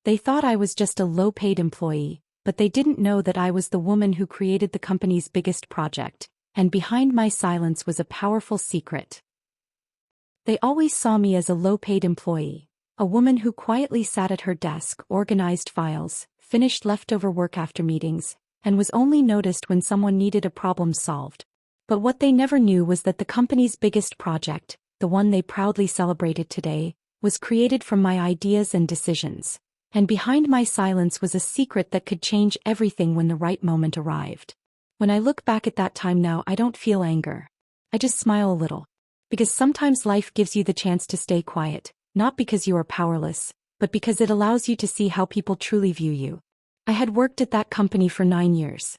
They thought I was just a low-paid employee, but they didn't know that I was the woman who created the company's biggest project, and behind my silence was a powerful secret. They always saw me as a low-paid employee, a woman who quietly sat at her desk, organized files, finished leftover work after meetings, and was only noticed when someone needed a problem solved. But what they never knew was that the company's biggest project, the one they proudly celebrated today, was created from my ideas and decisions. And behind my silence was a secret that could change everything when the right moment arrived. When I look back at that time now, I don't feel anger. I just smile a little. Because sometimes life gives you the chance to stay quiet, not because you are powerless, but because it allows you to see how people truly view you. I had worked at that company for 9 years.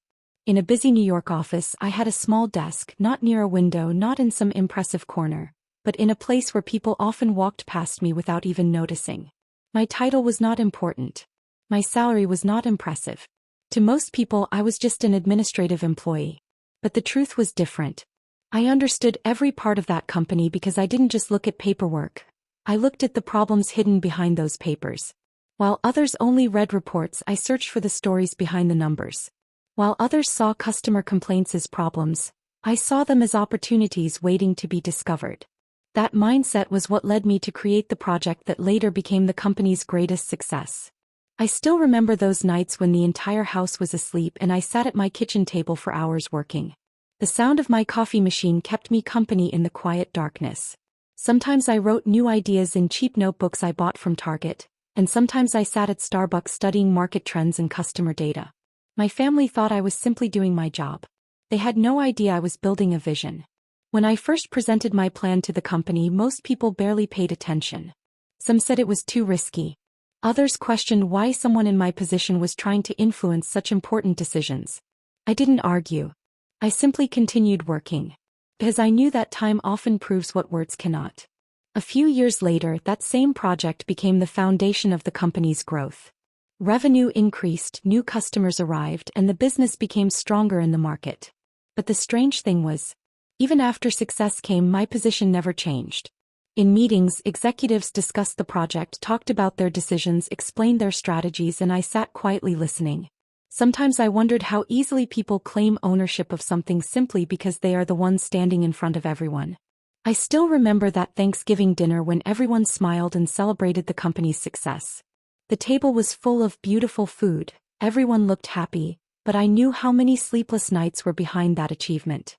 In a busy New York office, I had a small desk, not near a window, not in some impressive corner, but in a place where people often walked past me without even noticing. My title was not important. My salary was not impressive. To most people, I was just an administrative employee. But the truth was different. I understood every part of that company because I didn't just look at paperwork. I looked at the problems hidden behind those papers. While others only read reports, I searched for the stories behind the numbers. While others saw customer complaints as problems, I saw them as opportunities waiting to be discovered. That mindset was what led me to create the project that later became the company's greatest success. I still remember those nights when the entire house was asleep and I sat at my kitchen table for hours working. The sound of my coffee machine kept me company in the quiet darkness. Sometimes I wrote new ideas in cheap notebooks I bought from Target, and sometimes I sat at Starbucks studying market trends and customer data. My family thought I was simply doing my job. They had no idea I was building a vision. When I first presented my plan to the company, most people barely paid attention. Some said it was too risky. Others questioned why someone in my position was trying to influence such important decisions. I didn't argue. I simply continued working. Because I knew that time often proves what words cannot. A few years later, that same project became the foundation of the company's growth. Revenue increased, new customers arrived, and the business became stronger in the market. But the strange thing was, even after success came, my position never changed. In meetings, executives discussed the project, talked about their decisions, explained their strategies, and I sat quietly listening. Sometimes I wondered how easily people claim ownership of something simply because they are the ones standing in front of everyone. I still remember that Thanksgiving dinner when everyone smiled and celebrated the company's success. The table was full of beautiful food, everyone looked happy, but I knew how many sleepless nights were behind that achievement.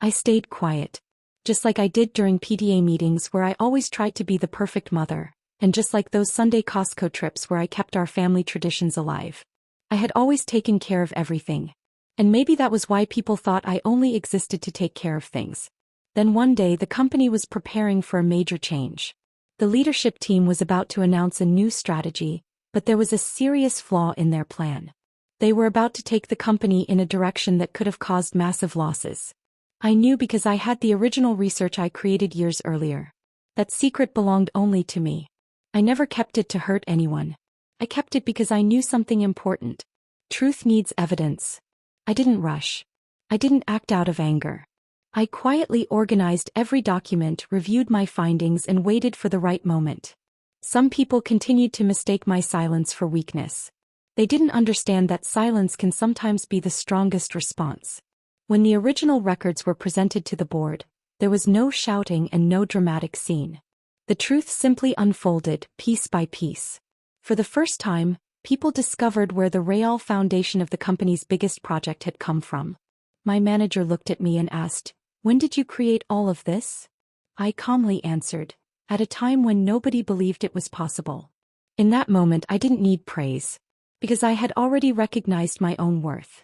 I stayed quiet. Just like I did during PTA meetings where I always tried to be the perfect mother, and just like those Sunday Costco trips where I kept our family traditions alive. I had always taken care of everything. And maybe that was why people thought I only existed to take care of things. Then one day the company was preparing for a major change. The leadership team was about to announce a new strategy, but there was a serious flaw in their plan. They were about to take the company in a direction that could have caused massive losses. I knew because I had the original research I created years earlier. That secret belonged only to me. I never kept it to hurt anyone. I kept it because I knew something important. Truth needs evidence. I didn't rush. I didn't act out of anger. I quietly organized every document, reviewed my findings, and waited for the right moment. Some people continued to mistake my silence for weakness. They didn't understand that silence can sometimes be the strongest response. When the original records were presented to the board, there was no shouting and no dramatic scene. The truth simply unfolded, piece by piece. For the first time, people discovered where the real foundation of the company's biggest project had come from. My manager looked at me and asked, "When did you create all of this?" I calmly answered, "At a time when nobody believed it was possible." In that moment, I didn't need praise, because I had already recognized my own worth.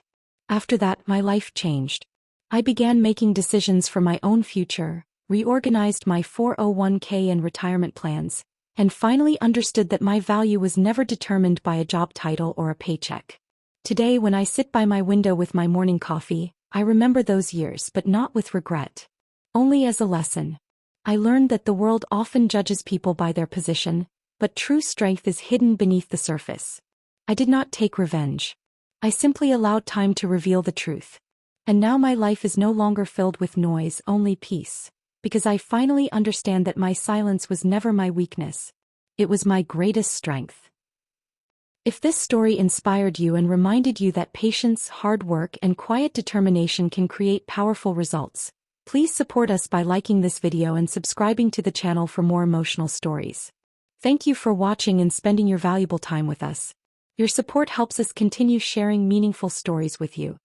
After that, my life changed. I began making decisions for my own future, reorganized my 401k and retirement plans, and finally understood that my value was never determined by a job title or a paycheck. Today, when I sit by my window with my morning coffee, I remember those years, but not with regret. Only as a lesson. I learned that the world often judges people by their position, but true strength is hidden beneath the surface. I did not take revenge. I simply allowed time to reveal the truth. And now my life is no longer filled with noise, only peace. Because I finally understand that my silence was never my weakness. It was my greatest strength. If this story inspired you and reminded you that patience, hard work, and quiet determination can create powerful results, please support us by liking this video and subscribing to the channel for more emotional stories. Thank you for watching and spending your valuable time with us. Your support helps us continue sharing meaningful stories with you.